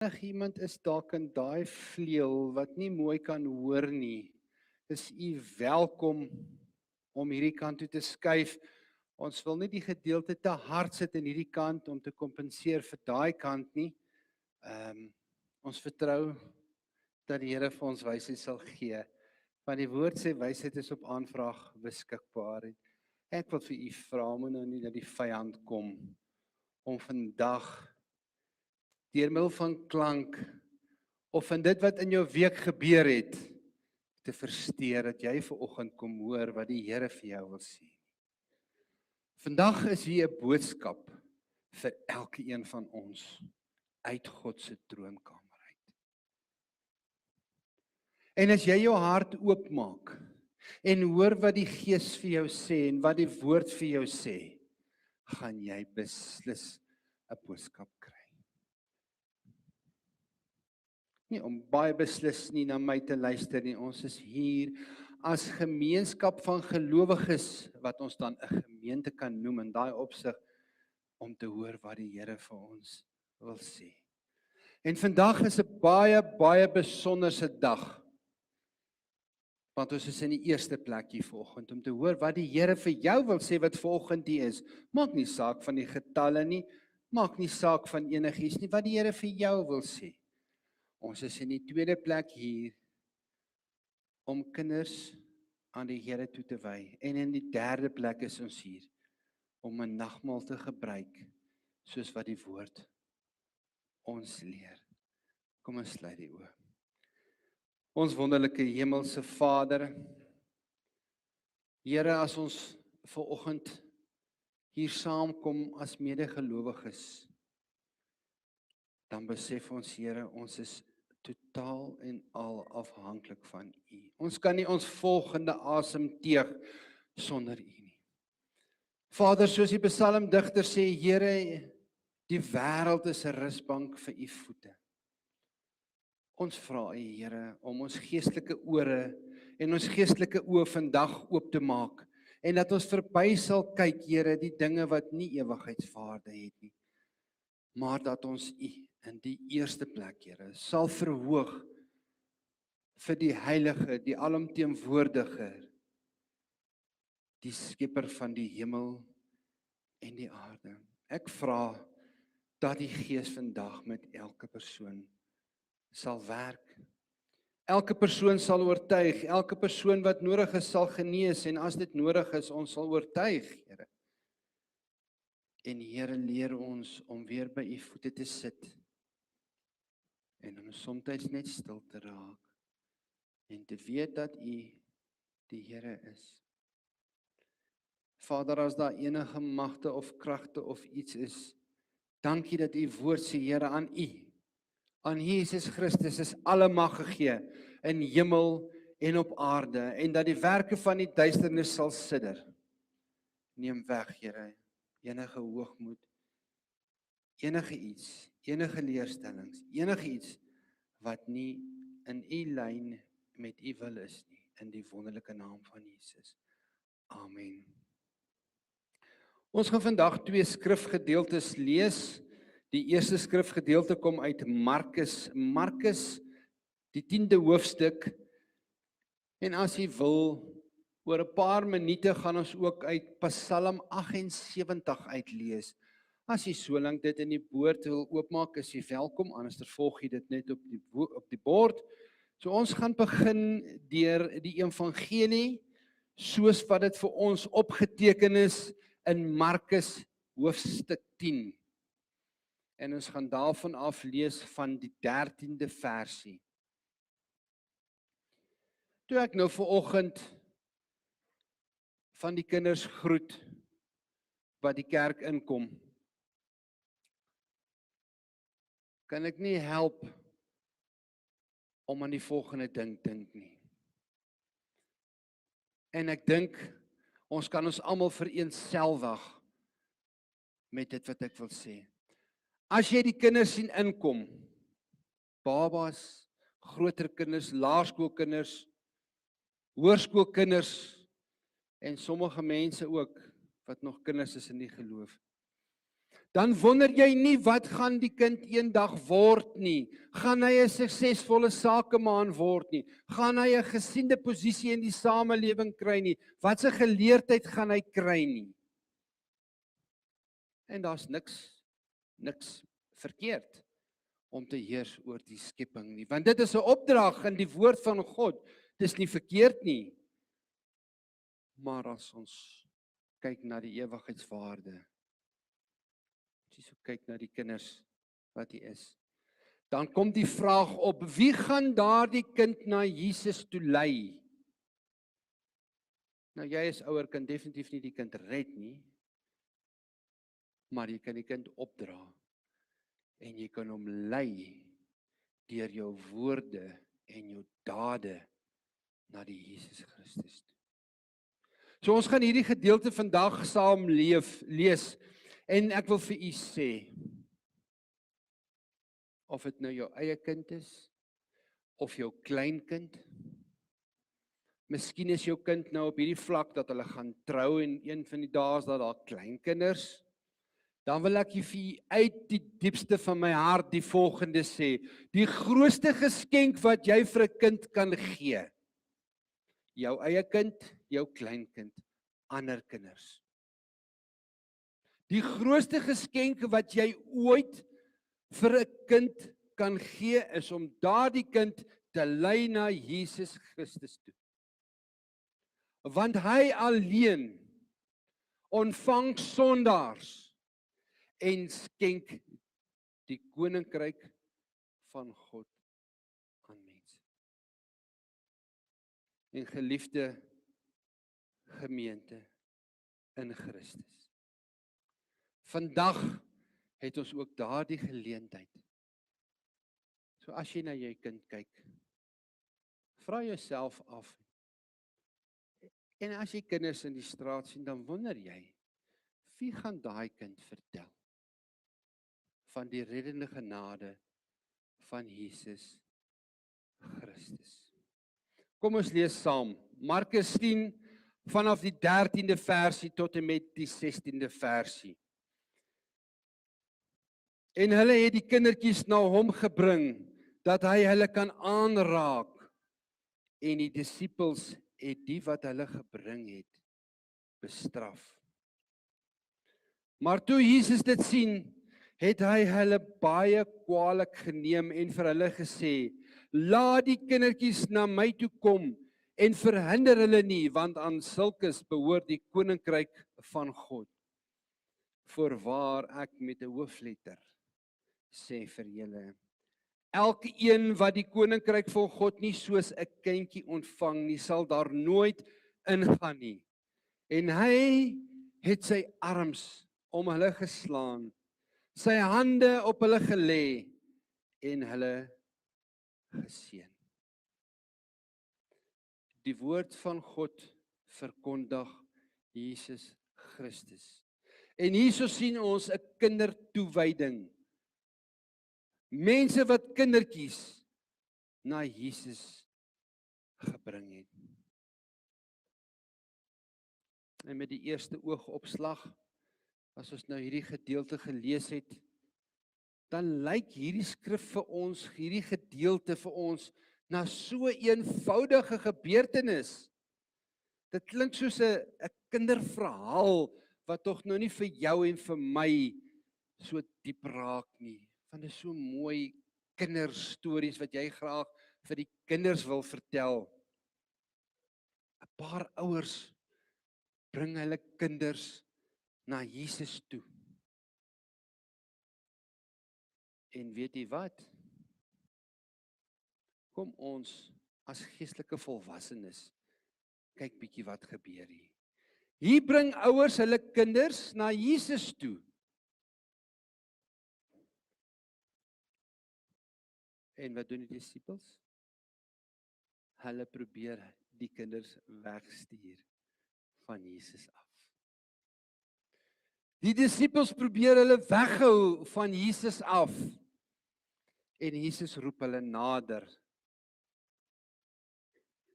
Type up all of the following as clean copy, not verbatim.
Iemand is dalk in daai vleuel wat nie mooi kan hoor nie. Is u welkom om hierdie kant toe te skuif. Ons wil nie die gedeelte te hard sit in hierdie kant om te kompenseer vir daai kant nie. Ons vertrou dat die Here vir ons wysheid sal gee. Want die woord sê wysheid is op aanvraag beskikbaar. Ek wil vir u vra, moet nou nie dat die vyand kom om vandag deur middel van klank of van dit wat in jou week gebeur het te versteur dat jy vanoggend kom hoor wat die Here vir jou wil sê. Vandag is hier 'n boodskap vir elke een van ons uit God se troonkamer uit. En as jy jou hart oopmaak en hoor wat die Gees vir jou sê en wat die woord vir jou sê, gaan jy beslis 'n boodskap kry. Nie om baie beslis nie na my te luister nie. Ons is hier as gemeenskap van gelowiges wat ons dan 'n gemeente kan noem in daai opsig om te hoor wat die Here vir ons wil sê. En vandag is 'n baie besonderse dag. Want ons is in die eerste plek hier vanoggend om te hoor wat die Here vir jou wil sê wat vanoggend hier is. Maak nie saak van die getalle nie, maak nie saak van enigiets nie, wat die Here vir jou wil sê. Ons is in die tweede plek hier om kinders aan die Here toe te wy. En in die derde plek is ons hier om 'n nagmaal te gebruik soos wat die woord ons leer. Kom ons sluit die oë. Ons wonderlike hemelse Vader, Here, as ons vanoggend hier saamkom as medegelowiges, dan besef ons, Here, ons is totaal en al afhanklik van U. Ons kan nie ons volgende asemteug sonder U nie. Vader, soos die psalmdigter sê, Here, die wêreld is 'n rusbank vir U voete. Ons vra U, Here, om ons geestelike ore en ons geestelike oë vandag oop te maak en dat ons verby sal kyk, Here, die dinge wat nie ewigheidswaarde het nie, maar dat ons U in die eerste plek, Here, sal verhoog vir die heilige, die alomteenwoordige, die skepper van die hemel en die aarde. Ek vra dat die Gees vandag met elke persoon sal werk. Elke persoon sal oortuig, elke persoon wat nodig is sal genees en as dit nodig is, ons sal oortuig, Here. En Here, leer ons om weer by U voete te sit en om soms net stil te raak en te weet dat U die Here is. Vader, as daar enige magte of kragte of iets is, dankie dat U woord sê, Here, aan U, aan Jesus Christus is alle mag gegee in hemel en op aarde en dat die werke van die duisternis sal sidder. Neem weg, Here, enige hoogmoed, enige iets, enige leerstellings, enige iets wat nie in U lyn met U wil is nie, in die wonderlike naam van Jesus. Amen. Ons gaan vandag 2 skrifgedeeltes lees. Die eerste skrifgedeelte kom uit Markus, die 10de hoofstuk. En as jy wil, oor 'n paar minute gaan ons ook uit Psalm 78 uitlees. As jy so lank dit in die woord wil oopmaak, is jy welkom, anders volg jy dit net op die bord. So ons gaan begin deur die evangelie, soos wat dit vir ons opgeteken is in Markus hoofstuk 10. En ons gaan daarvan af lees van die 13de versie. Toe ek nou vanoggend van die kinders groet wat die kerk inkom, kan ek nie help om aan die volgende ding dink nie. En ek dink, ons kan ons almal vereenselwig met dit wat ek wil sê. As jy die kinders sien inkom, babas, groter kinders, laerskoolkinders, hoërskoolkinders en sommige mense ook wat nog kinders is in die geloof, dan wonder jy nie wat gaan die kind eendag word nie. Gaan hy 'n suksesvolle sakeman word nie? Gaan hy 'n gesiende posisie in die samelewing kry nie? Wat 'n geleerdheid gaan hy kry nie? En daar's niks verkeerd om te heers oor die skepping nie, want dit is 'n opdrag in die woord van God. Dis nie verkeerd nie. Maar as ons kyk na die ewigheidswaarde, as jy so kyk na die kinders wat hier is, dan kom die vraag op, wie gaan daardie kind na Jesus toe lei? Nou jy as ouer kan definitief nie die kind red nie, maar jy kan die kind opdra en jy kan hom lei deur jou woorde en jou dade na die Jesus Christus toe. So ons gaan hierdie gedeelte vandag saam lees en ek wil vir u sê, of dit nou jou eie kind is, of jou kleinkind, miskien is jou kind nou op hierdie vlak dat hulle gaan trou en een van die dae is dat daar kleinkinders, dan wil ek vir u uit die diepste van my hart die volgende sê, die grootste geskenk wat jy vir 'n kind kan gee, jou eie kind, jou kleinkind, ander kinders. Die grootste geskenk wat jy ooit vir 'n kind kan gee, is om daardie kind te lei na Jesus Christus toe. Want hy alleen ontvang sondaars en skenk die koninkryk van God aan mense. En geliefde gemeente in Christus, vandag het ons ook daardie geleentheid. So as jy na jou kind kyk, vra jouself af, en as jy kinders in die straat sien, dan wonder jy, wie gaan daai kind vertel van die reddende genade van Jesus Christus? Kom ons lees saam, Markus 10, vanaf die 13de versie tot en met die 16de versie. En hulle het die kindertjies na hom gebring, dat hy hulle kan aanraak, en die disippels het die wat hulle gebring het, bestraf. Maar toe Jesus dit sien, het hy hulle baie kwaadlik geneem en vir hulle gesê, laat die kindertjies na my toe kom, en verhinder hulle nie, want aan sulkes behoort die koninkryk van God. Voorwaar ek met 'n hoofletter sê vir julle, elkeen wat die koninkryk van God nie soos 'n kindjie ontvang nie, sal daar nooit ingaan nie. En hy het sy arms om hulle geslaan, sy hande op hulle gelê en hulle geseën. Die woord van God verkondig Jesus Christus. En hierso sien ons 'n kindertoewyding. Mense wat kindertjies na Jesus gebring het. En met die eerste oogopslag, as ons nou hierdie gedeelte gelees het, dan lyk hierdie skrif vir ons, hierdie gedeelte vir ons, na so 'n eenvoudige gebeurtenis. Dit klink soos 'n kinderverhaal, wat tog nou nie vir jou en vir my so diep raak nie. Want dit is so mooi kinderstories wat jy graag vir die kinders wil vertel. 'n Paar ouers bring hulle kinders na Jesus toe. En weet jy wat? Kom ons as geestelike volwassenes kyk bietjie wat gebeur hier. Hier bring ouers hulle kinders na Jesus toe. En wat doen die disippels? Hulle probeer die kinders wegstuur van Jesus af. Die disippels probeer hulle weghou van Jesus af. En Jesus roep hulle nader.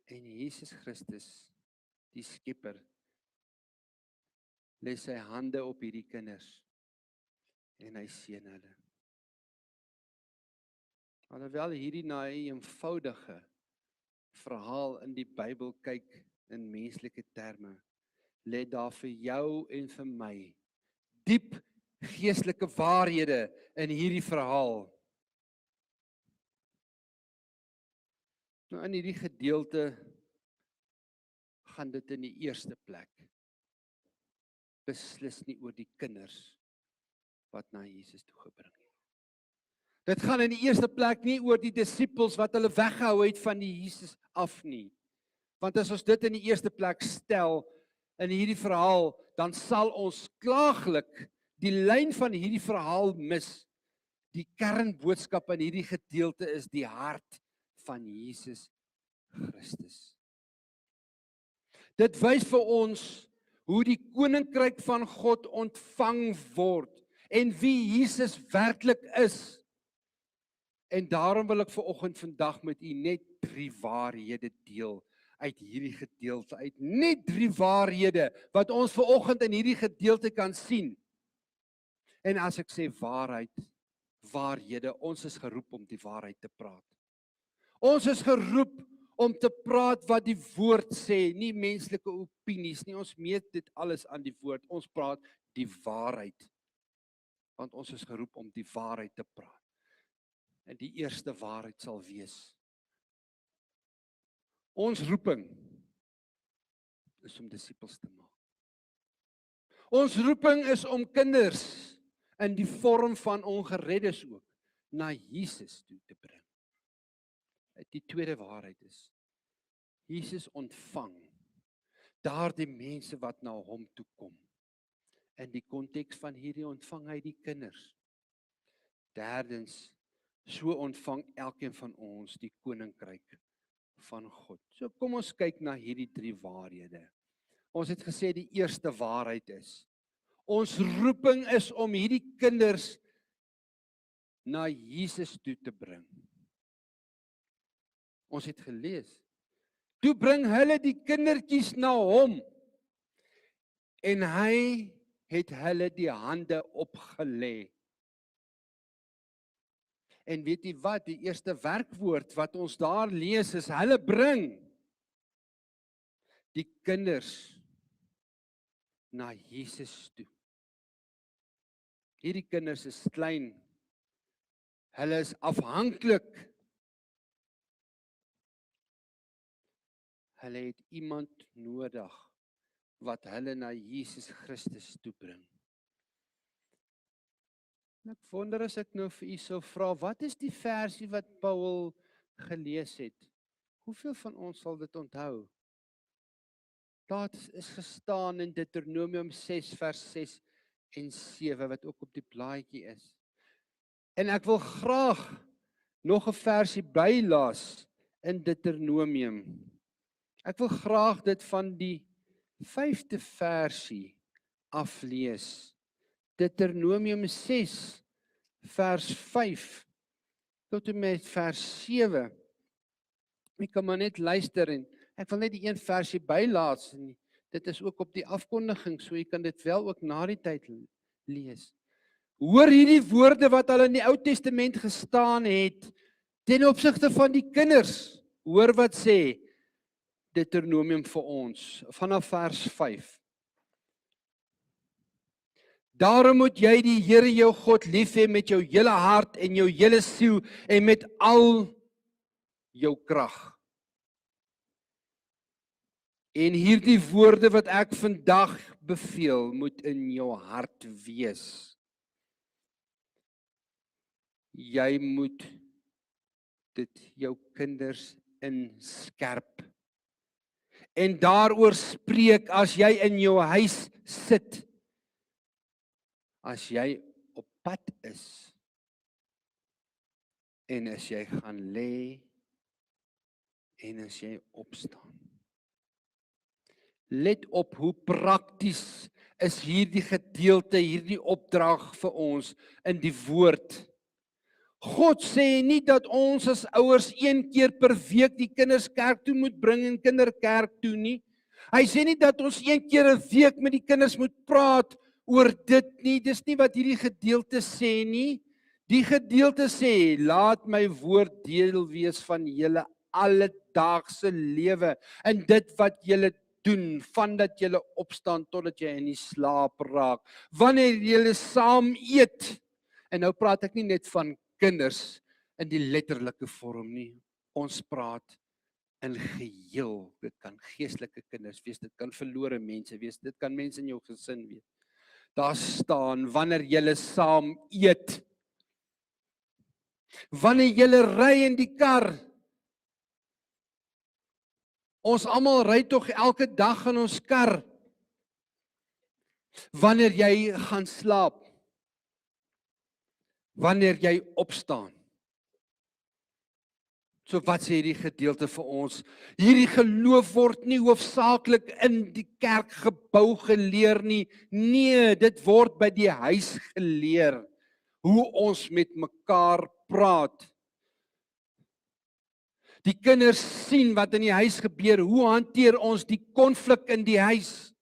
En Jesus Christus, die Skepper, lê sy hande op hierdie kinders en hy seën hulle. Alhoewel hierdie na 'n eenvoudige verhaal in die Bybel kyk in menslike terme, lê daar vir jou en vir my diep geestelike waarhede in hierdie verhaal. Nou in hierdie gedeelte gaan dit in die eerste plek beslis nie oor die kinders wat na Jesus toe gebring het. Dit gaan in die eerste plek nie oor die disippels wat hulle weggehou het van die Jesus af nie. Want as ons dit in die eerste plek stel in hierdie verhaal, dan sal ons klaaglik die lyn van hierdie verhaal mis. Die kernboodskap in hierdie gedeelte is die hart van Jesus Christus. Dit wys vir ons hoe die koninkryk van God ontvang word en wie Jesus werklik is. En daarom wil ek vandag met u net 3 waarhede deel uit hierdie gedeelte uit. Net 3 waarhede wat ons vanoggend in hierdie gedeelte kan sien. En as ek sê waarhede, ons is geroep om die waarheid te praat. Ons is geroep om te praat wat die woord sê, nie menslike opinies nie. Ons meet dit alles aan die woord. Ons praat die waarheid. Want ons is geroep om die waarheid te praat. En die eerste waarheid sal wees: ons roeping is om disippels te maak. Ons roeping is om kinders in die vorm van ongereddes ook na Jesus toe te bring. Die tweede waarheid is, Jesus ontvang daardie mense wat na hom toe kom. In die konteks van hierdie ontvang hy die kinders. Derdens, so ontvang elkeen van ons die koninkryk van God. So kom ons kyk na hierdie 3 waarhede. Ons het gesê die eerste waarheid is, ons roeping is om hierdie kinders na Jesus toe te bring. Ons het gelees, toe bring hulle die kindertjies na hom en hy het hulle die hande opgelê. En weet jy wat, die eerste werkwoord wat ons daar lees is, hulle bring die kinders na Jesus toe. Hierdie kinders is klein, hulle is afhanklik. Hulle het iemand nodig wat hulle na Jesus Christus toe bring. En ek wonder as ek nou vir u sou vra, wat is die versie wat Paul gelees het? Hoeveel van ons sal dit onthou? Daar is gestaan in Deuteronomium 6 vers 6 en 7 wat ook op die blaadjie is. En ek wil graag nog 'n versie bylaas in Deuteronomium. Ek wil graag dit van die 5de versie aflees. Deuteronomium 6 vers 5 tot en met vers 7. Ek kan maar net luister en ek wil net die een versie bylaat. Dit is ook op die afkondiging, so jy kan dit wel ook na die tyd lees. Hoor hierdie woorde wat al in die Ou Testament gestaan het ten opsigte van die kinders. Hoor wat sê Deuteronomium vir ons vanaf vers 5. Daarom moet jy die Here jou God lief hê met jou hele hart en jou hele siel en met al jou krag. En hierdie woorde wat ek vandag beveel, moet in jou hart wees. Jy moet dit jou kinders inskerp. En daaroor spreek as jy in jou huis sit. As jy op pad is. En as jy gaan lê en as jy opstaan. Let op hoe prakties is hierdie gedeelte, hierdie opdrag vir ons in die woord. God sê nie dat ons as ouers 1 keer per week die kinders kerk toe moet bring en kinderkerk toe nie. Hy sê nie dat ons 1 keer 'n week met die kinders moet praat oor dit nie. Dis nie wat hierdie gedeelte sê nie. Die gedeelte sê, laat my woord deel wees van julle alledaagse lewe en dit wat julle doen, vandat julle opstaan totdat jy in die slaap raak. Wanneer julle saam eet, en nou praat ek nie net van kinders in die letterlike vorm nie. Ons praat in geheel. Dit kan geestelike kinders wees, dit kan verlore mense wees, dit kan mense in jou gesin wees. Daar staan, wanneer julle saam eet, wanneer julle ry in die kar. Ons almal ry tog elke dag in ons kar. Wanneer jy gaan slaap, wanneer jy opstaan. So wat sê hierdie gedeelte vir ons? Hierdie geloof word nie hoofsaaklik in die kerkgebou geleer nie. Nee, dit word by die huis geleer. Hoe ons met mekaar praat. Die kinders sien wat in die huis gebeur. Hoe hanteer ons die konflik in die huis?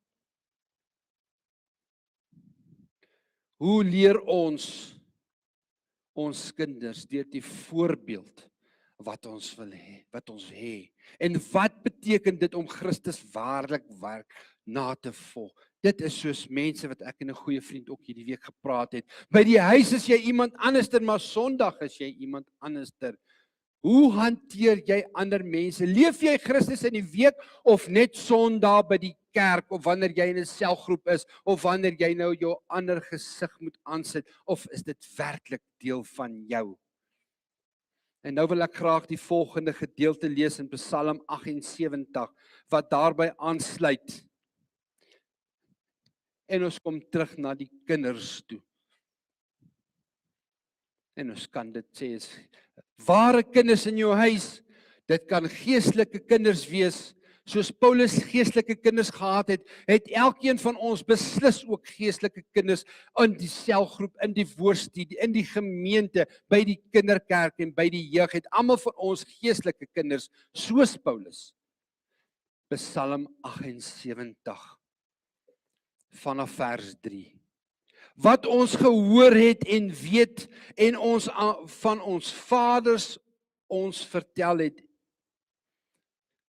Hoe leer ons kinders deur die voorbeeld wat ons wil hê, wat ons hê. En wat beteken dit om Christus waarlik na te volg? Dit is soos mense wat ek en 'n goeie vriend ook hierdie week gepraat het. By die huis is jy iemand anderster, maar Sondag is jy iemand anderster. Hoe hanteer jy ander mense? Leef jy Christus in die week of net Sondag by die kerk of wanneer jy in 'n selgroep is of wanneer jy nou jou ander gesig moet aansit of is dit werklik deel van jou? En nou wil ek graag die volgende gedeelte lees in Psalm 78 wat daarby aansluit. En ons kom terug na die kinders toe. En ons kan dit sê is ware kinders in jou huis. Dit kan geestelike kinders wees. Soos Paulus geestelike kinders gehad het, het elkeen van ons beslis ook geestelike kinders in die selgroep, in die woordstudie, in die gemeente, by die kinderkerk en by die jeug. Het almal van ons geestelike kinders, soos Paulus. Psalm 78 vanaf vers 3. Wat ons gehoor het en weet en ons van ons vaders ons vertel het,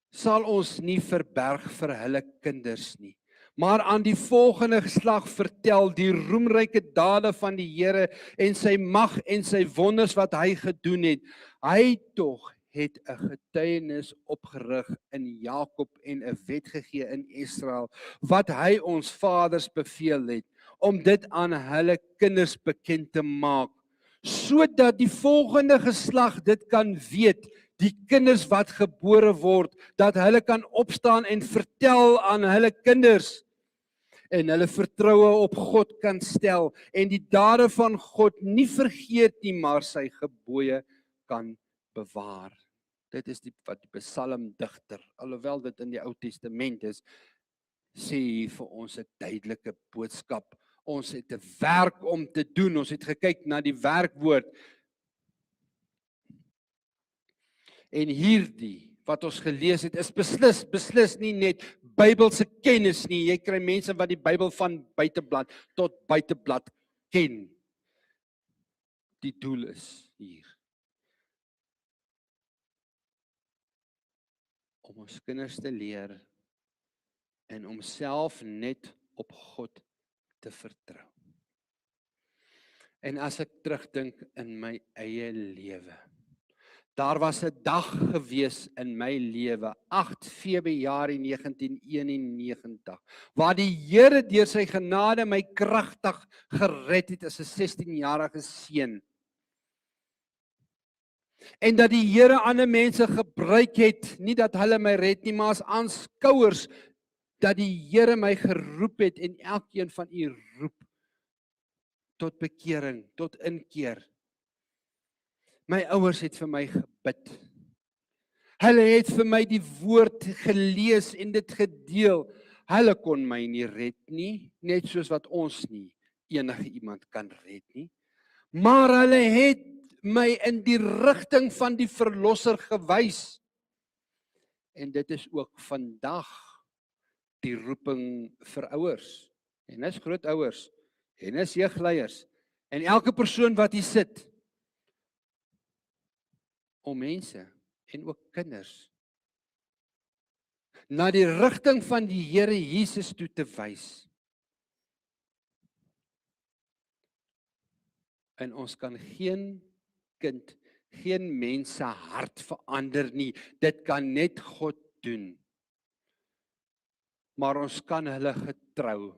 sal ons nie verberg vir hulle kinders nie, maar aan die volgende geslag vertel die roemryke dade van die Here en sy mag en sy wonders wat hy gedoen het. Hy tog het 'n getuienis opgerig in Jakob en 'n wet gegee in Israel, wat hy ons vaders beveel het, om dit aan hulle kinders bekend te maak, sodat die volgende geslag dit kan weet, die kinders wat gebore word, dat hulle kan opstaan en vertel aan hulle kinders, en hulle vertroue op God kan stel, en die dade van God nie vergeet nie, maar sy gebooie kan bewaar. Dit is wat die psalmdigter, alhoewel dit in die Ou Testament is, sê hier vir ons 'n duidelike boodskap. Ons het 'n werk om te doen. Ons het gekyk na die werkwoord. En hierdie wat ons gelees het, is beslis nie net Bybelse kennis nie. Jy kry mense wat die Bybel van buiteblad tot buiteblad ken. Die doel is hier om ons kinders te leer en om self net op God te vertrou. En as ek terugdink in my eie lewe, daar was 'n dag gewees in my lewe, 8 Februarie 1991, waar die Here deur sy genade my kragtig gered het as 'n 16-jarige seun. En dat die Here ander mense gebruik het, nie dat hulle my red nie, maar as aanskouers, dat die Here my geroep het en elkeen van u roep tot bekering, tot inkeer. My ouers het vir my gebid. Hulle het vir my die woord gelees en dit gedeel. Hulle kon my nie red nie, net soos wat ons nie enige iemand kan red nie. Maar hulle het my in die rigting van die verlosser gewys. En dit is ook vandag die roeping vir ouers. En dis groot ouers. en as jeugleiers en elke persoon wat hier sit, om mense en ook kinders na die rigting van die Here Jesus toe te wys. En ons kan geen kind, geen mens se hart verander nie. Dit kan net God doen. Maar ons kan hulle getrou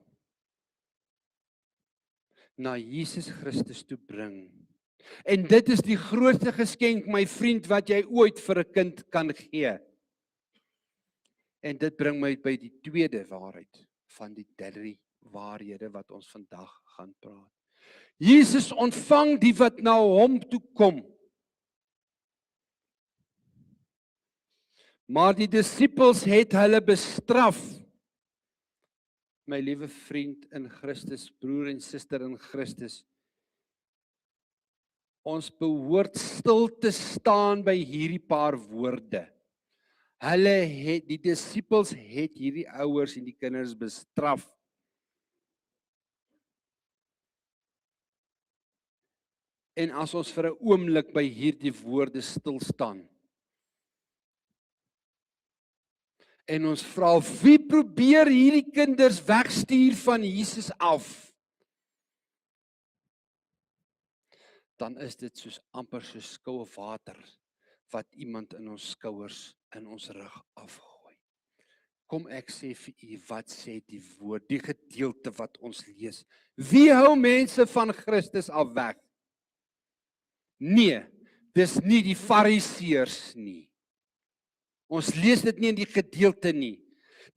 na Jesus Christus toe bring. En dit is die grootste geskenk, my vriend, wat jy ooit vir 'n kind kan gee. En dit bring my by die tweede waarheid van die drie waarhede wat ons vandag gaan praat. Jesus ontvang die wat na hom toe kom. Maar die disippels het hulle bestraf. My liewe vriend in Christus, broer en suster in Christus, ons behoort stil te staan by hierdie paar woorde. Die disippels het hierdie ouers en die kinders bestraf. En as ons vir 'n oomblik by hierdie woorde stil staan, en ons vra, wie probeer hierdie kinders wegstuur van Jesus af? Dan is dit soos amper soos koue water wat iemand in ons skouers, in ons rug afgooi. Kom ek sê vir u, wat sê die woord, die gedeelte wat ons lees? Wie hou mense van Christus af weg? Nee, dis nie die fariseërs nie. Ons lees dit nie in die gedeelte nie.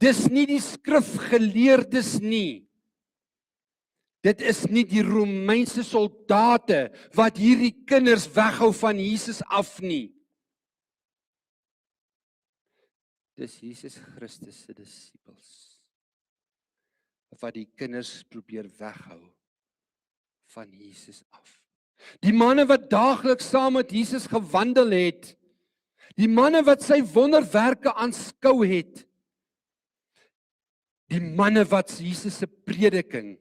Dis nie die skrifgeleerdes nie. Dit is nie die Romeinse soldate wat hierdie kinders weghou van Jesus af nie. Dis Jesus Christus se disippels wat die kinders probeer weghou van Jesus af. Die manne wat daagliks saam met Jesus gewandel het, die manne wat sy wonderwerke aanskou het, die manne wat Jesus se prediking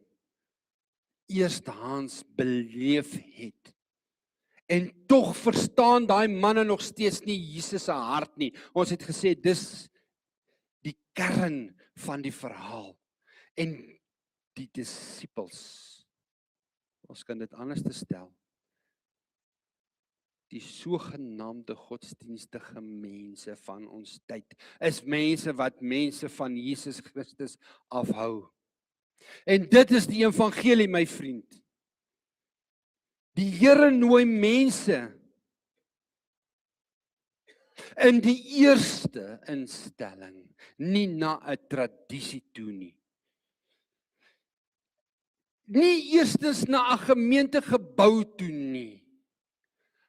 eerstehands beleef het. En tog verstaan daai manne nog steeds nie Jesus se hart nie. Ons het gesê dis die kern van die verhaal. En die disippels, ons kan dit anders stel, die sogenaamde godsdienstige mense van ons tyd, is mense wat mense van Jesus Christus afhou. En dit is die evangelie, my vriend. Die Here nooi mense in die eerste instelling, nie na 'n tradisie toe nie. Nie eerstens na 'n gemeentegebou toe nie.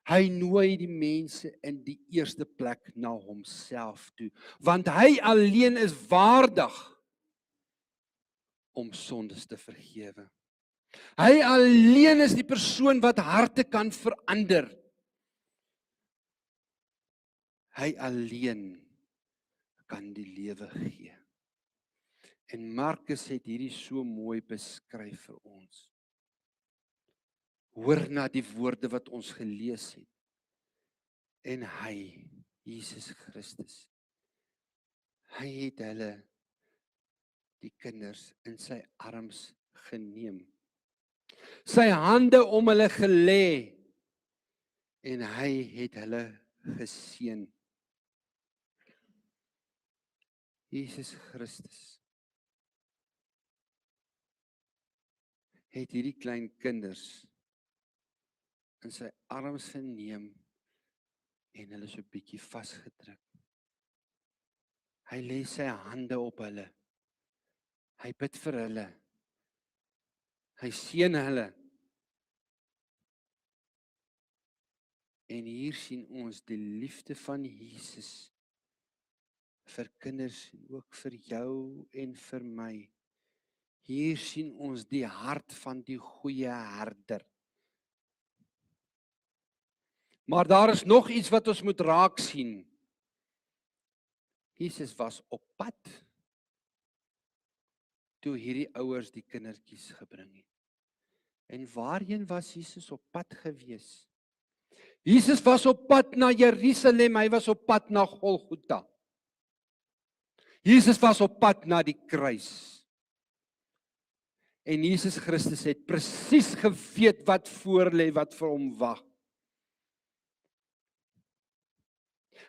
Hy nooi die mense in die eerste plek na homself toe, want hy alleen is waardig om sondes te vergewe. Hy alleen is die persoon wat harte kan verander. Hy alleen kan die lewe gee. En Markus het hierdie so mooi beskryf vir ons. Hoor na die woorde wat ons gelees het. En hy, Jesus Christus, hy het hulle, die kinders, in sy arms geneem. Sy hande om hulle gelê en hy het hulle geseën. Jesus Christus het hierdie klein kinders in sy arms geneem en hulle so 'n bietjie vasgedruk. Hy lê sy hande op hulle. Hy bid vir hulle. Hy seën hulle. En hier sien ons die liefde van Jesus vir kinders en ook vir jou en vir my. Hier sien ons die hart van die goeie herder. Maar daar is nog iets wat ons moet raak sien. Jesus was op pad toe hierdie ouers die kindertjies gebring het. En waarheen was Jesus op pad gewees? Jesus was op pad na Jerusalem, hy was op pad na Golgotha. Jesus was op pad na die kruis. En Jesus Christus het presies geweet wat voorlê, wat vir hom wag.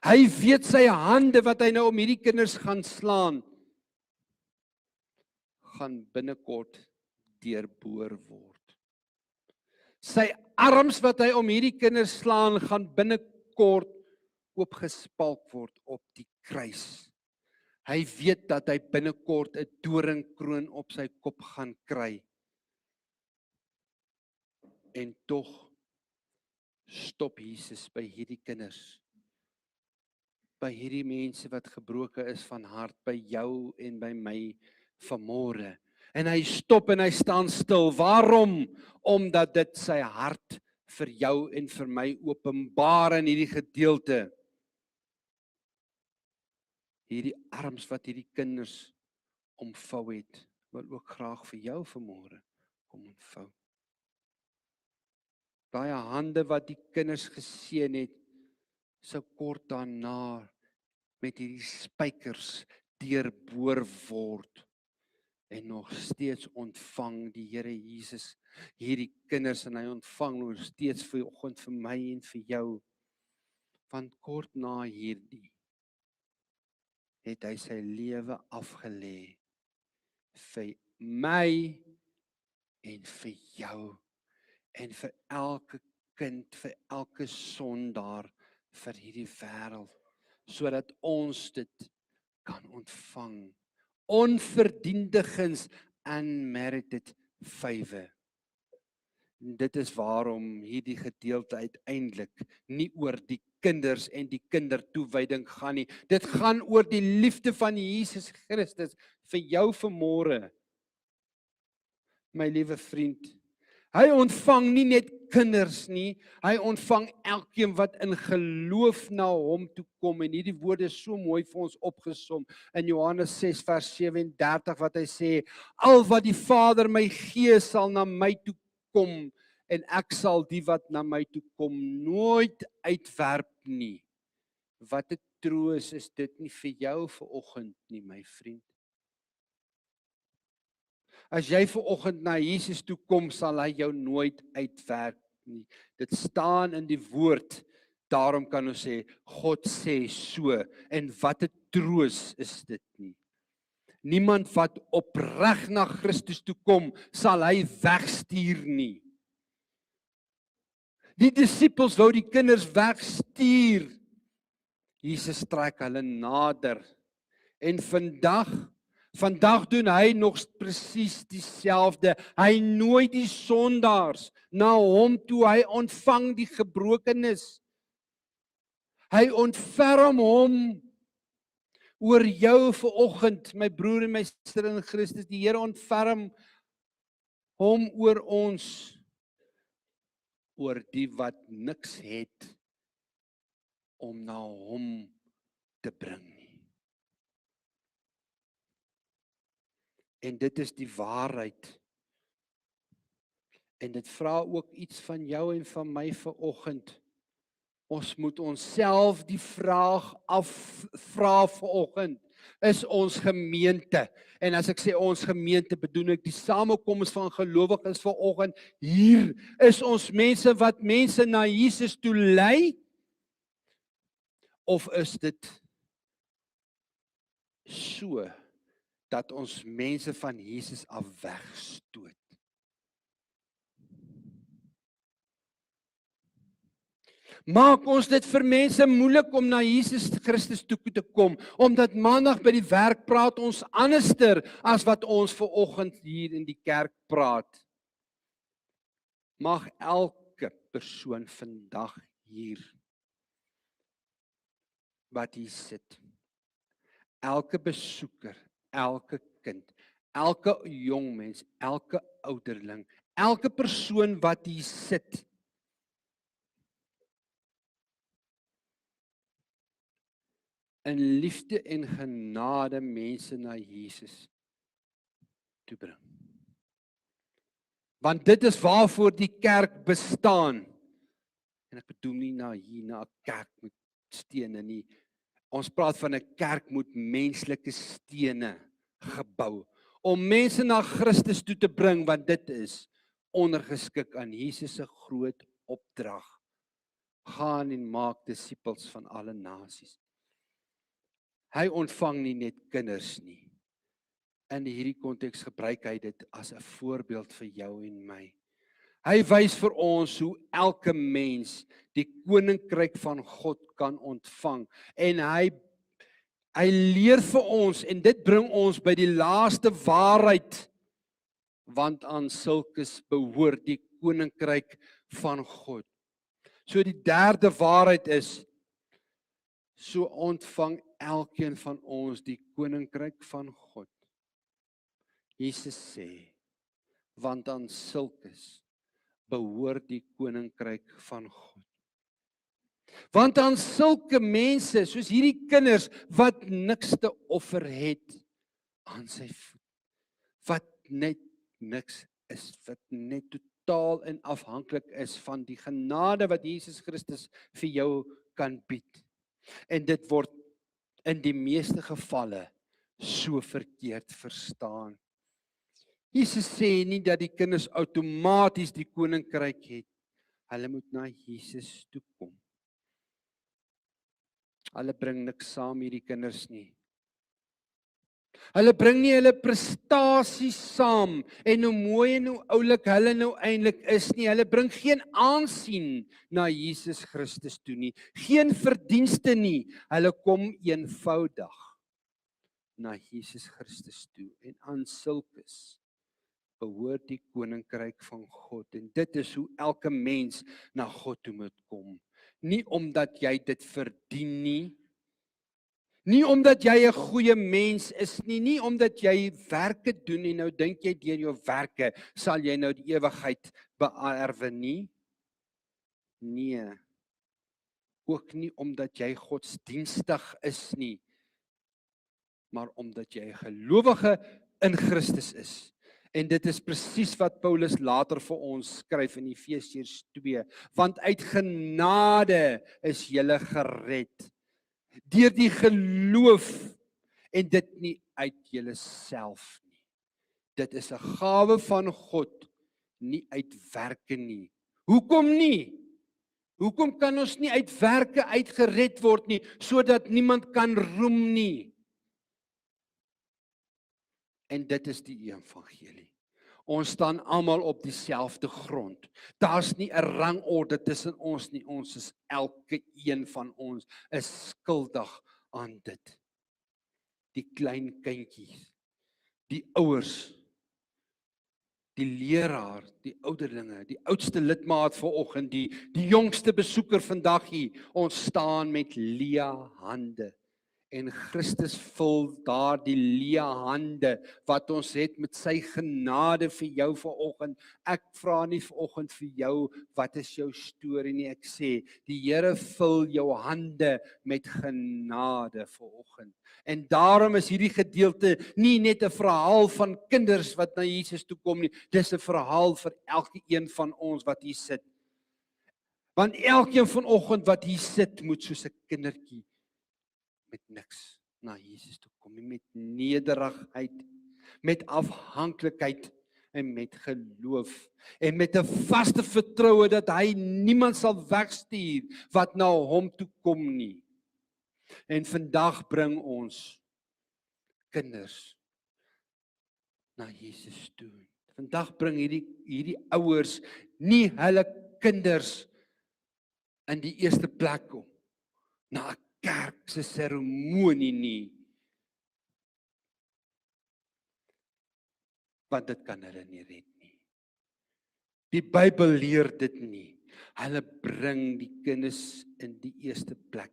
Hy weet sy hande wat hy nou om hierdie kinders gaan slaan, gaan binnekort deurboor word. Sy arms wat hy om hierdie kinders slaan, gaan binnekort oopgespalk word op die kruis. Hy weet dat hy binnekort 'n doringkroon op sy kop gaan kry. En tog stop Jesus by hierdie kinders. By hierdie mense wat gebroken is van hart, by jou en by my vanmôre. En hy stop en hy staan stil. Waarom? Omdat dit sy hart vir jou en vir my openbaar in hierdie gedeelte. Hierdie arms wat hierdie kinders omvou het, wil ook graag vir jou vanmôre kom omvou. Daai hande wat die kinders geseën het, sou kort daarna met hierdie spykers deurboor word. En nog steeds ontvang die Here Jesus hierdie kinders en hy ontvang nog steeds vanoggend vir my en vir jou. Want kort na hierdie het hy sy lewe afgelê vir my en vir jou en vir elke kind, vir elke sondaar vir hierdie wêreld, sodat ons dit kan ontvang. Onverdiende guns, unmerited favor. En dit is waarom hierdie gedeelte uiteindelik nie oor die kinders en die kindertoewyding gaan nie. Dit gaan oor die liefde van Jesus Christus vir jou vanmôre. My liewe vriend, hy ontvang nie net kinders nie, hy ontvang elkeen wat in geloof na hom toe kom. En hierdie woorde is so mooi vir ons opgesom in Johannes 6 vers 37 wat hy sê, al wat die Vader my gee sal na my toe kom en ek sal die wat na my toe kom nooit uitwerp nie. Wat 'n troos is dit nie vir jou vanoggend nie, my vriend. As jy vanoggend na Jesus toe kom, sal hy jou nooit uitwerp nie. Dit staan in die woord. Daarom kan ons sê, God sê so. En wat 'n troos is dit nie. Niemand wat opreg na Christus toe kom, sal hy wegstuur nie. Die disippels wou die kinders wegstuur. Jesus trek hulle nader. En vandag doen hy nog presies dieselfde. Hy nooi die sondaars na hom toe. Hy ontvang die gebrokenes. Hy ontferm hom oor jou vanoggend, my broer en my suster in Christus. Die Here ontferm hom oor ons, oor die wat niks het om na hom te bring nie. En dit is die waarheid. En dit vra ook iets van jou en van my vanoggend. Ons moet onsself die vraag afvra vanoggend. Is ons gemeente, en as ek sê ons gemeente, bedoel ek die samekoms van gelowiges vanoggend hier, is ons mense wat mense na Jesus toe lei, of is dit so dat ons mense van Jesus af wegstoot? Maak ons dit vir mense moeilik om na Jesus Christus toe te kom, omdat maandag by die werk praat ons anderster as wat ons vanoggend hier in die kerk praat. Mag elke persoon vandag hier wat hier sit, elke besoeker, elke kind, elke jong mens, elke ouderling, elke persoon wat hier sit, in liefde en genade mense na Jesus toe bring. Want dit is waarvoor die kerk bestaan. En ek bedoel nie hier na 'n kerk met stene nie. Ons praat van 'n kerk met menslike stene gebou. Om mense na Christus toe te bring, want dit is ondergeskik aan Jesus se groot opdrag. Gaan en maak disippels van alle nasies. Hy ontvang nie net kinders nie. In hierdie konteks gebruik hy dit as 'n voorbeeld vir jou en my. Hy wys vir ons hoe elke mens die koninkryk van God kan ontvang. En hy leer vir ons, en dit bring ons by die laaste waarheid, want aan sulkes behoort die koninkryk van God. So die derde waarheid is, so ontvang elkeen van ons die koninkryk van God. Jesus sê, want aan sulkes behoort die koninkryk van God. Want aan sulke mense, soos hierdie kinders, wat niks te offer het aan sy voet, wat net niks is, wat net totaal en afhanklik is van die genade wat Jesus Christus vir jou kan bied. En dit word in die meeste gevalle so verkeerd verstaan. Jesus sê nie dat die kinders outomaties die koninkryk het. Hulle moet na Jesus toe kom. Hulle bring niks saam hierdie kinders nie. Hulle bring nie hulle prestasies saam en hoe mooi en hoe oulik hulle nou eintlik is nie. Hulle bring geen aansien na Jesus Christus toe nie. Geen verdienste nie. Hulle kom eenvoudig na Jesus Christus toe. En aan sulkes behoort die koninkryk van God. En dit is hoe elke mens na God toe moet kom. Nie omdat jy dit verdien nie. Nie omdat jy 'n goeie mens is nie, nie omdat jy werke doen en nou dink jy deur jou werke sal jy nou die ewigheid beerwe nie. Nee. Ook nie omdat jy godsdienstig is nie, maar omdat jy 'n gelowige in Christus is. En dit is presies wat Paulus later vir ons skryf in Efesiërs 2, want uit genade is julle gered. Deur die geloof, en dit nie uit julleself nie. Dit is 'n gawe van God, nie uit werke nie. Hoekom nie? Hoekom kan ons nie uit werke uitgered word nie, sodat niemand kan roem nie? En dit is die evangelie. Ons staan almal op dieselfde grond. Daar's nie 'n rangorde tussen ons nie. Ons is elke een van ons is skuldig aan dit. Die klein kindjies, die ouers, die leraar, die ouderlinge, die oudste lidmaat vanoggend, die jongste besoeker vandag hier. Ons staan met leë hande. En Christus vul daardie leë hande wat ons het met sy genade vir jou vanoggend. Ek vra nie vanoggend vir jou wat is jou storie nie. Ek sê die Here vul jou hande met genade vanoggend. En daarom is hierdie gedeelte nie net 'n verhaal van kinders wat na Jesus toe kom nie. Dis 'n verhaal vir elke een van ons wat hier sit. Want elkeen vanoggend wat hier sit moet soos 'n kindertjie met niks na Jesus toe kom, met nederigheid, met afhanklikheid en met geloof en met 'n vaste vertroue dat hy niemand sal wegstuur wat na hom toe kom nie. En vandag bring ons kinders na Jesus toe. Vandag bring hierdie ouers nie hulle kinders in die eerste plek om na 'n kerk se seremonie nie. Want dit kan hulle nie red nie. Die Bybel leer dit nie. Hulle bring die kinders in die eerste plek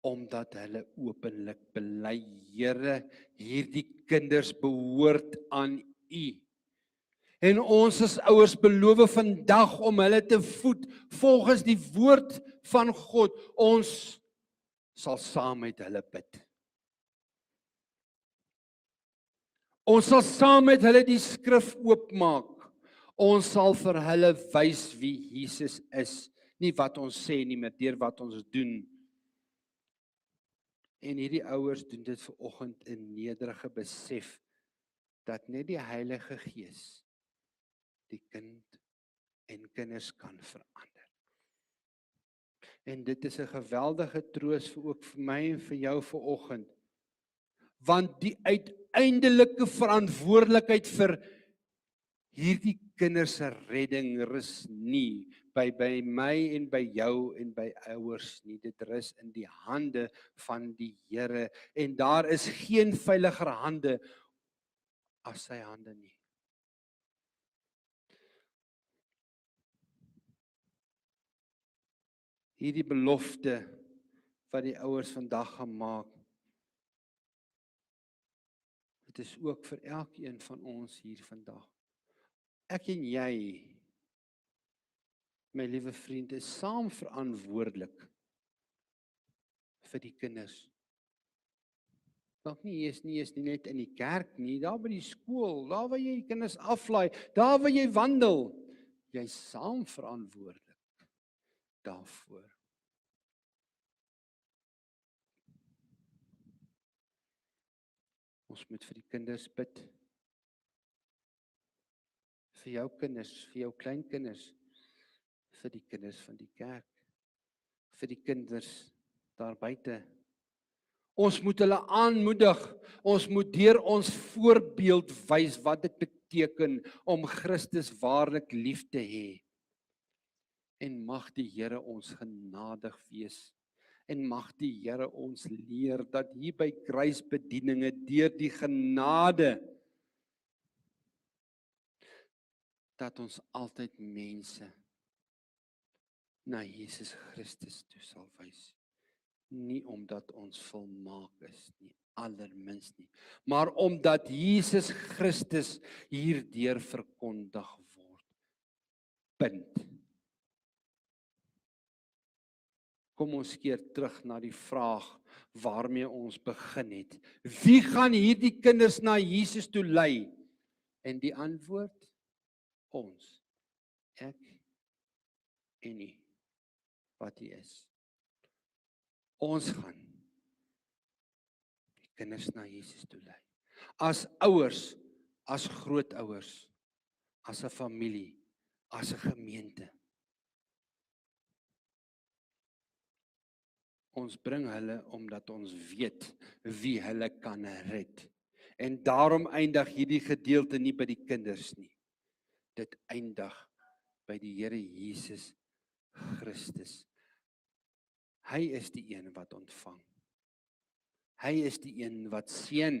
omdat hulle openlik bely, Here, hierdie kinders behoort aan U. En ons as ouers beloof vandag om hulle te voed volgens die woord van God. Ons sal saam met hulle bid. Ons sal saam met hulle die skrif oopmaak. Ons sal vir hulle wys wie Jesus is, nie wat ons sê nie, maar deur wat ons doen. En hierdie ouers doen dit vanoggend in nederige besef dat net die Heilige Gees die kind en kinders kan verander. En dit is 'n geweldige troos ook vir my en vir jou vanoggend. Want die uiteindelike verantwoordelikheid vir hierdie kinders se redding rus nie by my en by jou en by ouers nie. Dit rus in die hande van die Here en daar is geen veiliger hande as sy hande nie. Hierdie belofte wat die ouers vandag gemaak, dit is ook vir elkeen van ons hier vandag. Ek en jy, my liewe vriend, is saam verantwoordelik vir die kinders. Dalk nie is nie net in die kerk nie, daar by die skool, daar waar jy die kinders aflaai, daar waar jy wandel, jy is saam verantwoordelik daarvoor. Ons moet vir die kinders bid. Vir jou kinders, vir jou kleinkinders, vir die kinders van die kerk, vir die kinders daar buite. Ons moet hulle aanmoedig, ons moet deur ons voorbeeld wys wat dit beteken om Christus waarlik lief te hê. En mag die Here ons genadig wees. En mag die Here ons leer dat hier by kruisbedieninge deur die genade dat ons altyd mense na Jesus Christus toe sal wys. Nie omdat ons volmaak is nie, allerminst nie, maar omdat Jesus Christus hierdeur verkondig word. Punt. Kom ons keer terug na die vraag waarmee ons begin het. Wie gaan hierdie kinders na Jesus toe lei? En die antwoord? Ons. Ek en u. Wat hy is. Ons gaan die kinders na Jesus toe lei. As ouers, as grootouers, as 'n familie, as 'n gemeente. Ons bring hulle omdat ons weet wie hulle kan red. En daarom eindig hierdie gedeelte nie by die kinders nie. Dit eindig by die Here Jesus Christus. Hy is die een wat ontvang. Hy is die een wat seën.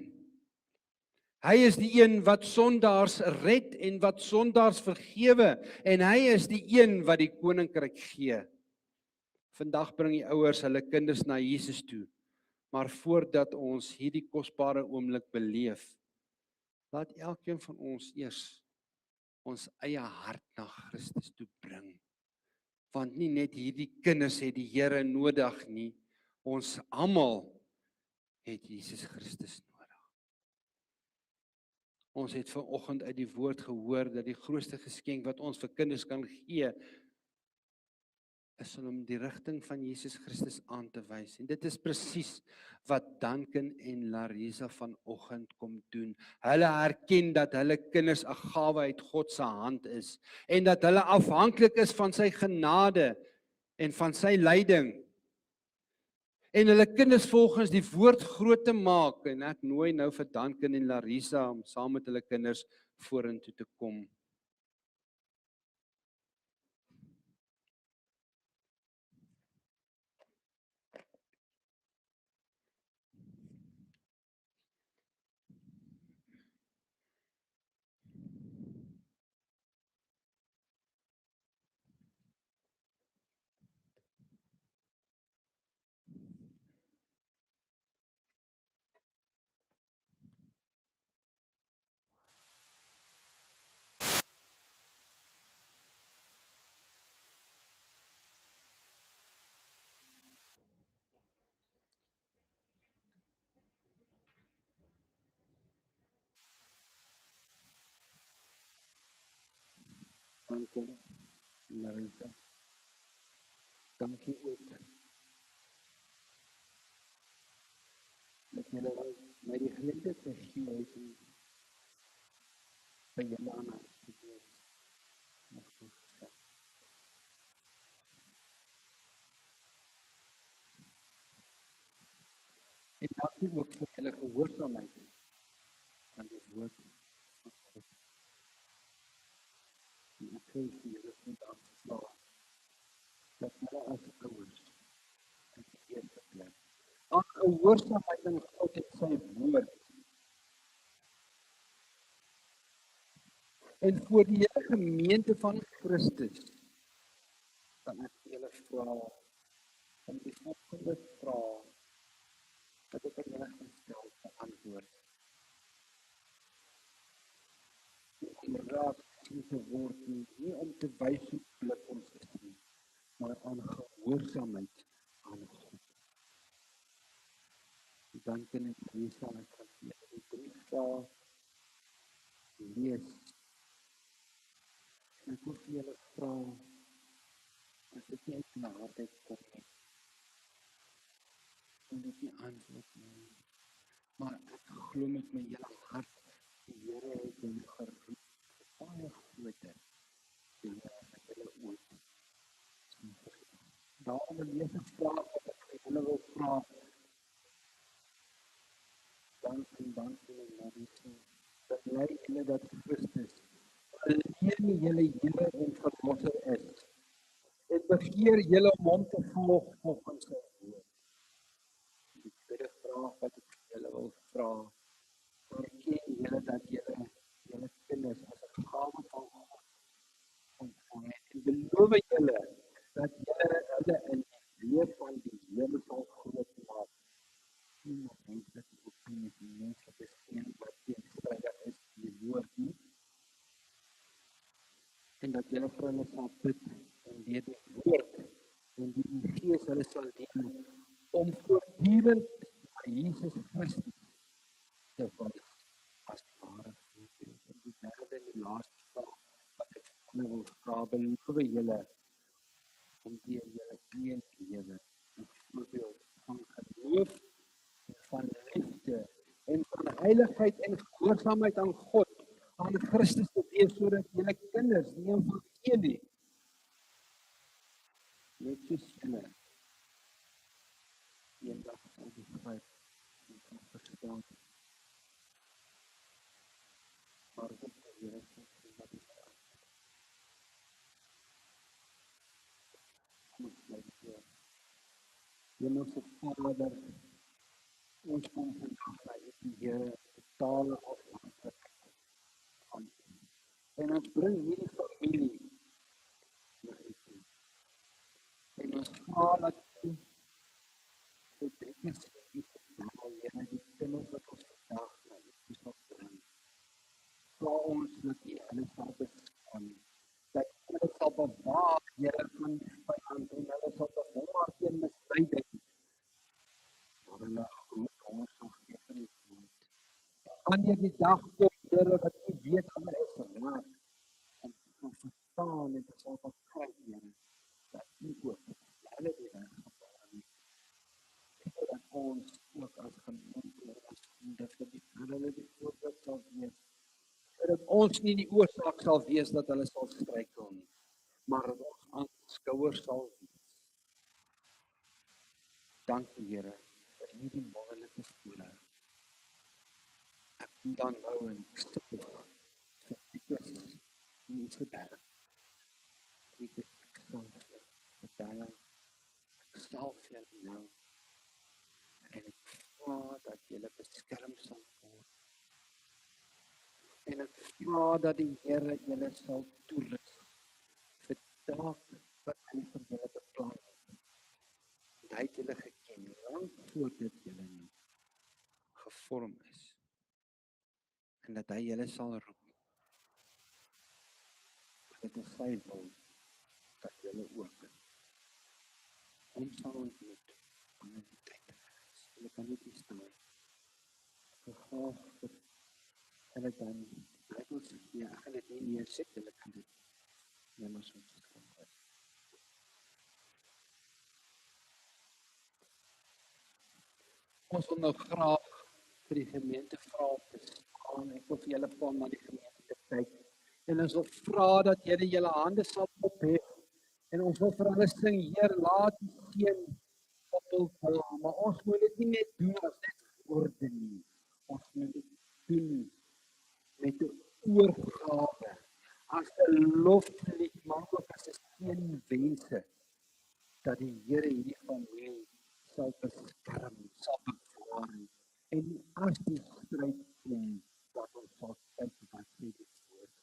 Hy is die een wat sondaars red en wat sondaars vergewe. En hy is die een wat die koninkryk gee. Vandag bring die ouers hulle kinders na Jesus toe. Maar voordat ons hierdie kosbare oomblik beleef, laat elkeen van ons eers ons eie hart na Christus toe bring. Want nie net hierdie kinders het die Here nodig nie, ons almal het Jesus Christus nodig. Ons het vanoggend uit die woord gehoor dat die grootste geskenk wat ons vir kinders kan gee, is om die rigting van Jesus Christus aan te wys. En dit is presies wat Duncan en Larissa vanoggend kom doen. Hulle erken dat hulle kinders 'n gawe uit God se hand is en dat hulle afhanklik is van sy genade en van sy leiding. En hulle kinders volgens die woord groot te maak. En ek nooi nou vir Duncan en Larissa om saam met hulle kinders vorentoe te kom. aankom, Marita. Dankie ook dat julle my die geleentheid gegee het om by julle aan te wees. En dankie ook vir julle gehoorsaamheid aan die woord van God. En ek wil vir julle vandag vra dat julle as ouers in die eerste plek aan gehoorsaamheid aan God en sy woord en voor die hele gemeente van Christus dan ek julle vra om die volgende vraag wat ek aan julle gestel te antwoord. Om raad te word nie om te wys hoe blik ons is nie, maar aan gehoorsaamheid aan God. Dan kan ek lees aan ek gaan die brief daar lees. En ek wil vir julle vra, as dit nie uit my hart uitkom nie, kan dit nie antwoord nie. Maar ek glo met my hele hart, die Here het julle geroep, baie groter, die Here het julle ooit sien verstaan. Daarom wil lees ek vra, wat ek vir julle wil vra, dankie, dat lei julle dat Christus alleen julle Here en Verlosser is, en begeer julle om hom te volg volgens sy woord. Die tweede vraag wat ek vir julle wil vra, erken julle dat julle kinders as 'n gawe van God ontvang het, en beloof julle dat julle hulle in die lewe van die Here sal groot maak. Nie met menslike opinies en menslike steen wat teenstrydig is die woord nie, en dat julle vir hulle sal bid en deur die woord en die Gees hulle sal dien om voortdurend na Jesus Christus te wys as die ware voorbeeld. En die derde en die laaste vraag wat ek julle wil vra, beloof julle om deur julle eie lewe 'n voorbeeld van geloof en van liefde en van heiligheid en gehoorsaamheid aan God, aan Christus te wees, sodat julle kinders nie vergeet nie. Net soos julle eendag sal begryp en kan verstaan. Maar dit is die Here wat dit moet bly. Hemelse Vader, ons kom vandag na U, Here, totale afhanklikheid aan U. En ons bring hierdie familie na U toe. En ons vra dat U dit is U verhaal, Here, die kinders wat ons vandag na U toe sal bring. Vra ons dat U hulle sal beskerm, dat U hulle sal bewaar, Here, van die vyand, en hulle sal bewaar teen misleiding, maar hulle groot honger sal gee vir die woord. Wanneer die dag kom, Here, wat U weet hulle is raak, om te kan verstaan en te sal begryp, Here, dat U ook hulle die weg gebaar het. Dat ons ook as gemeente, as hulle die voorbeeld sal wees, dat ons nie die oorsaak sal wees dat hulle sal struikel nie, maar dat ons aanskouers sal wees. Dankie, Here, vir hierdie wonderlike voorreg. Ek kom dan nou en stil vir Titus nie verder. Titus, ek sal verder, ek sal vir jou, en ek vra dat julle beskerm sal word. En ek vra dat die Here julle sal toerus vir daak wat hy vir julle beplan het. Hy het julle geken, lang voordat julle nie gevorm is. En dat hy julle sal roep. Dit is sy wil, dat julle ook hom sal ontmoet, wanneer die tyd is. Julle kan dit nie staan. Ek graag vir hulle dan, ek wil sê, ja, ek gaan dit nie neerset, julle kan dit neem ons ons kom. Ons wil nou graag vir die gemeente vra om te staan. Ek wil vir julle van na die gemeente kyk. En ons wil vra dat julle julle hande sal ophef. En ons wil vir hulle sing, Heer, laat die seën op hul daal. Maar ons moet dit nie net doen as net woorde nie. Ons moet dit doen met 'n oorgawe. As 'n loflied, maar ook as 'n seënwense dat die Here hierdie familie sal beskerm, sal bewaar. En as die stryd kom, dat ons sal kyk wat sê die woord.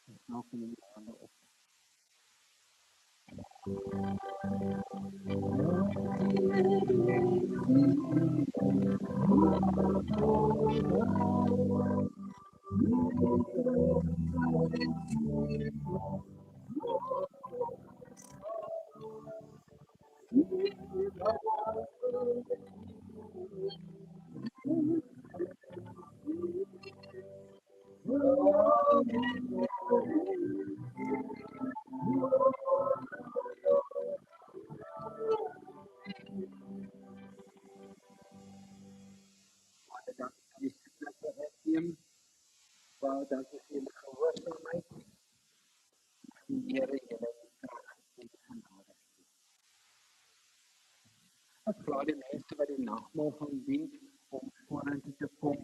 Ons maak nie hande op. Baie dankie vir julle gehoorsaamheid. Die Here julle krag en genade. Ek vra die mense wat die nagmaal gaan dien om vorentoe te kom.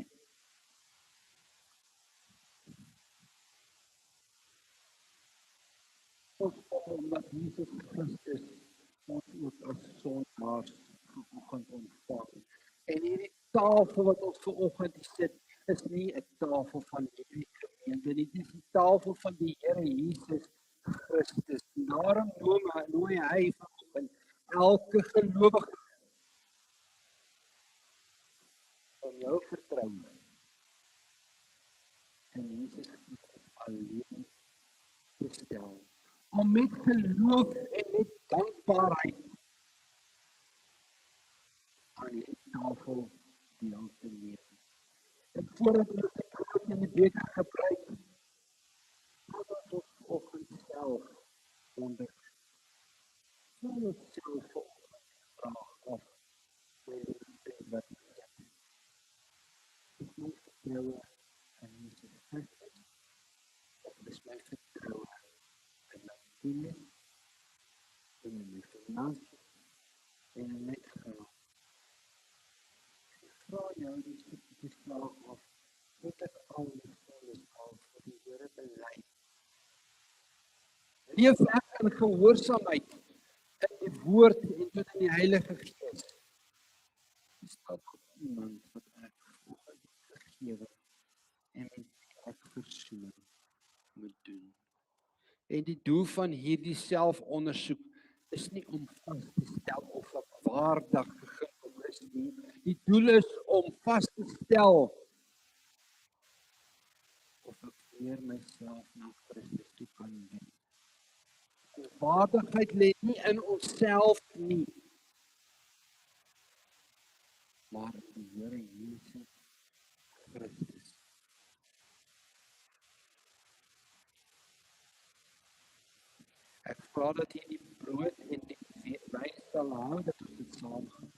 Ons kom omdat Jesus Christus ons ook as sondaars vanoggend ontvang. En hierdie tafel wat ons vanoggend sit, is nie 'n tafel van hierdie gemeente nie, dit is die tafel van die Here Jesus Christus. Daarom nooi hy vanoggend elke gelowige om jou vertroue in Jesus Christus alleen te stel. Om met geloof en met dankbaarheid aan die tafel deel te neem. En voordat ons die brood en die beker gebruik, moet ons ons vanoggend self onder ons self vraag of my liefde wat is my vertroue in Jesus Christus, of is my vertroue in my familie, in my finansies, en in my geld. Vra jou die vraag of het ek al die sondes al vir die Here bely? Leef ek in gehoorsaamheid in die woord en tot in die Heilige Gees? Is daar iemand wat ek vergewe en met ek versoen moet doen? En die doel van hierdie selfondersoek is nie om vas te stel of ek waardig gegee is nie. Die doel is om vas te stel of ek weer myself na Christus toe kan wend. Waardigheid lê nie in onsself nie, maar in die Here Jesus Christus. Ek vra dat jy die brood en die wyn sal hou, dat ons dit saam gaan.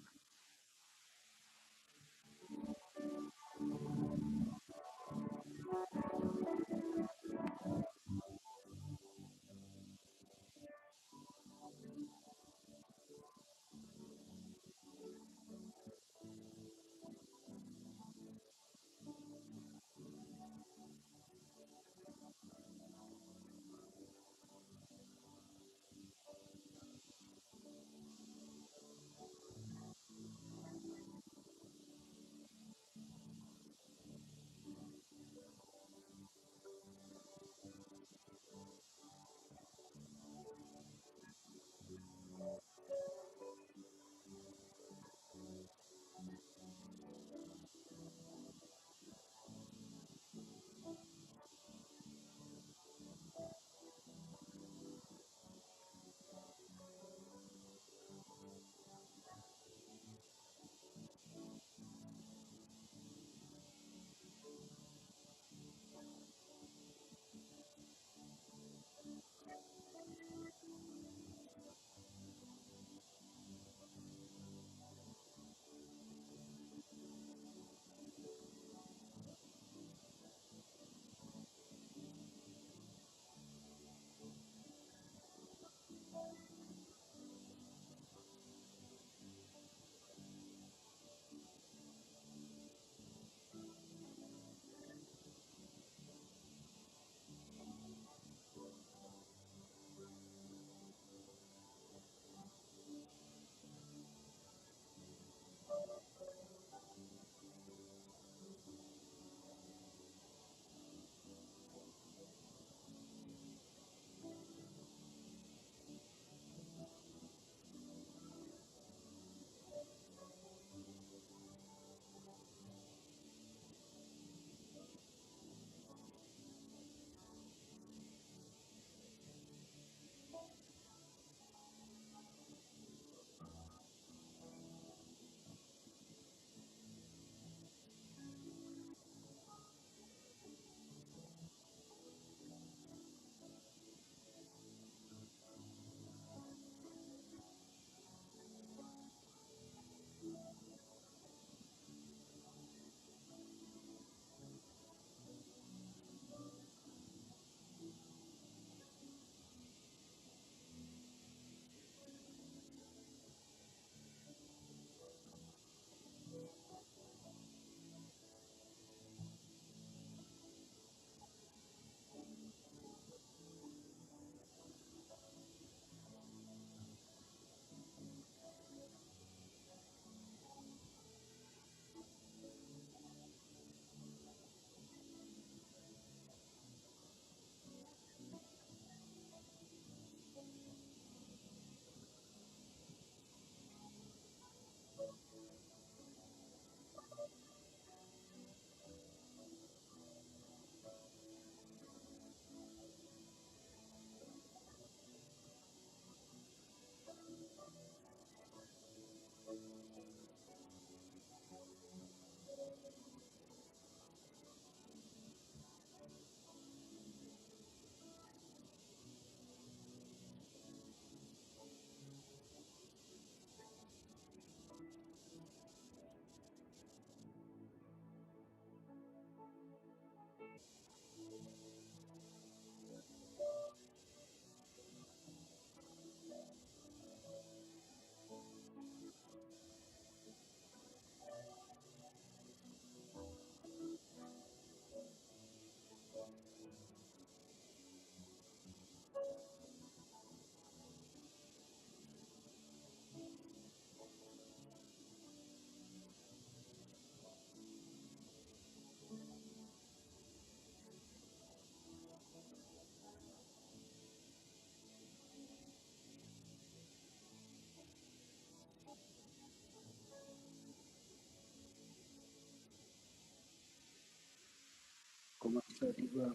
So, liewe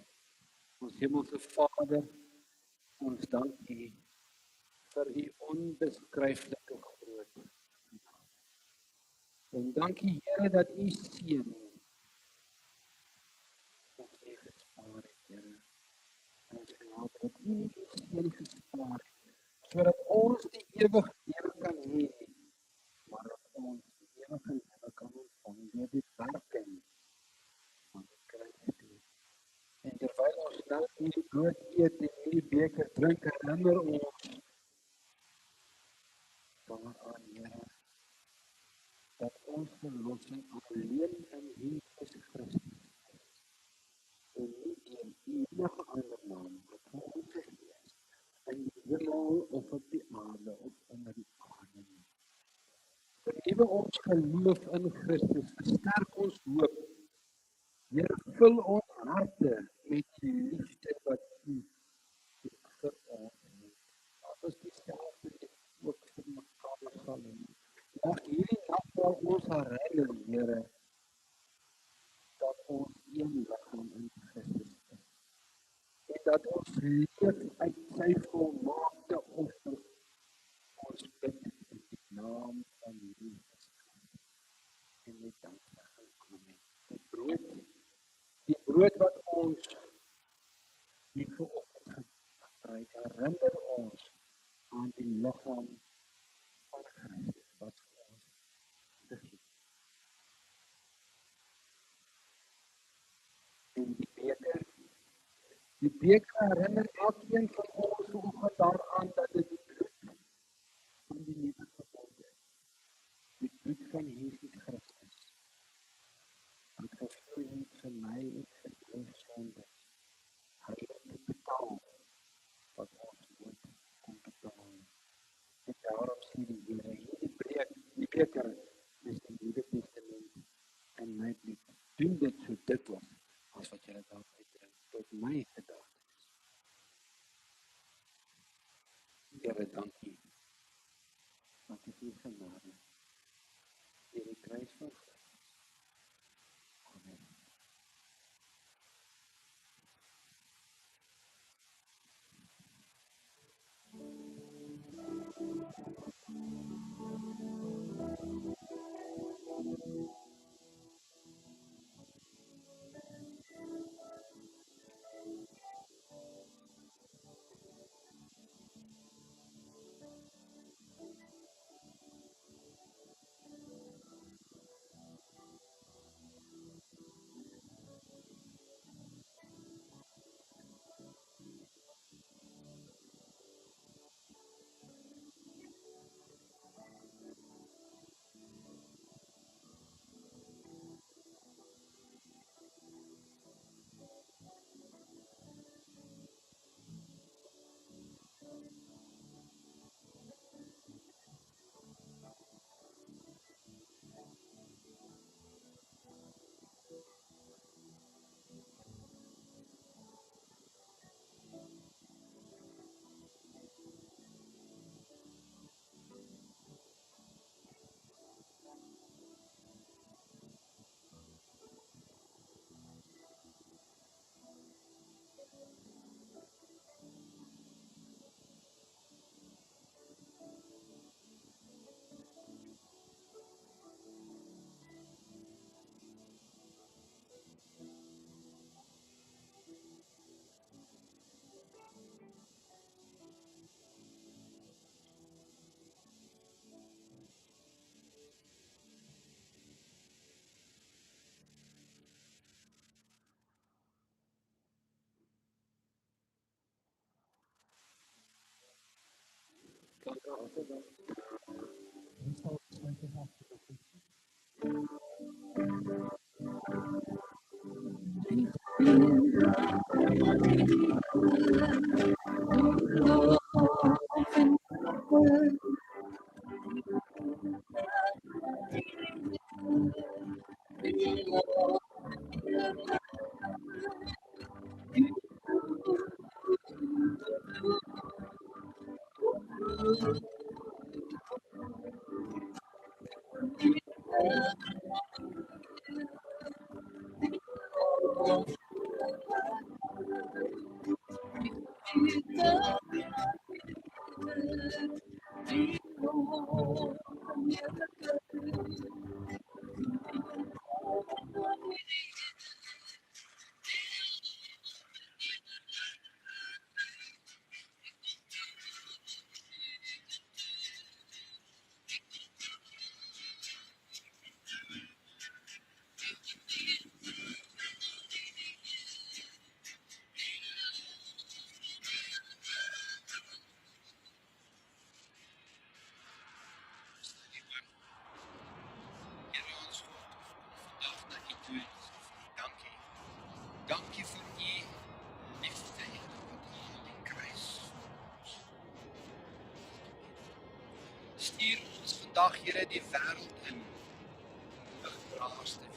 ons hemelse Vader, ons dank U vir U onbeskryflike groot. En dank U Here dat U seun ons nie gespaar het, Here. Ons genade dat U U seun gespaar het, sodat ons die ewige lewe kan hê, maar dat ons die ewige lewe kan ontvang deur die werking van die Christus. En terwyl ons nou hierdie brood eet en hierdie beker drink, herinner ons daaraan, Here, dat ons verlossing alleen in Jesus Christus is. En nie in enige ander naam wat vir ons gegee is, in die hemel of op die aarde of onder die aarde nie. Vernuwe ons geloof in Christus, versterk ons hoop. Here, vul ons harte met die liefde wat U vir ons het. Dat ons dieselfde liefde ook vir mekaar sal hê. Mag hierdie nag vir ons herinner, Here, dat ons een liggaam in Christus is. En dat ons leef uit sy volmaakte offer. Ons bid in die naam van Jesus Christus. En met danksegging, amen. Die brood wat ons hier vanoggend gebruik, herinner ons aan die liggaam van Christus wat vir ons gegee is. En die beker herinner elkeen van ons vanoggend daaraan dat dit die bloed van die nuwe verbond is. Die bloed van Jesus Christus. Wat vervul het vir my en vir jou sondes. Hy het betaal wat ons nooit kon betaal. En daarom sê die Here, die beker is die Nuwe Testament en my bloed. Doen dit so dikwels as wat julle daaruit drink, tot my gedagtes. Here, dankie. Want U is genade. Deur die kruis van Christus. Amen. Here ons God, vandag na U toe en ons sê vir U dankie. Dankie vir U liefde, Here, wat aan die kruis stuur ons vandag, Here, die wêreld in 'n graagste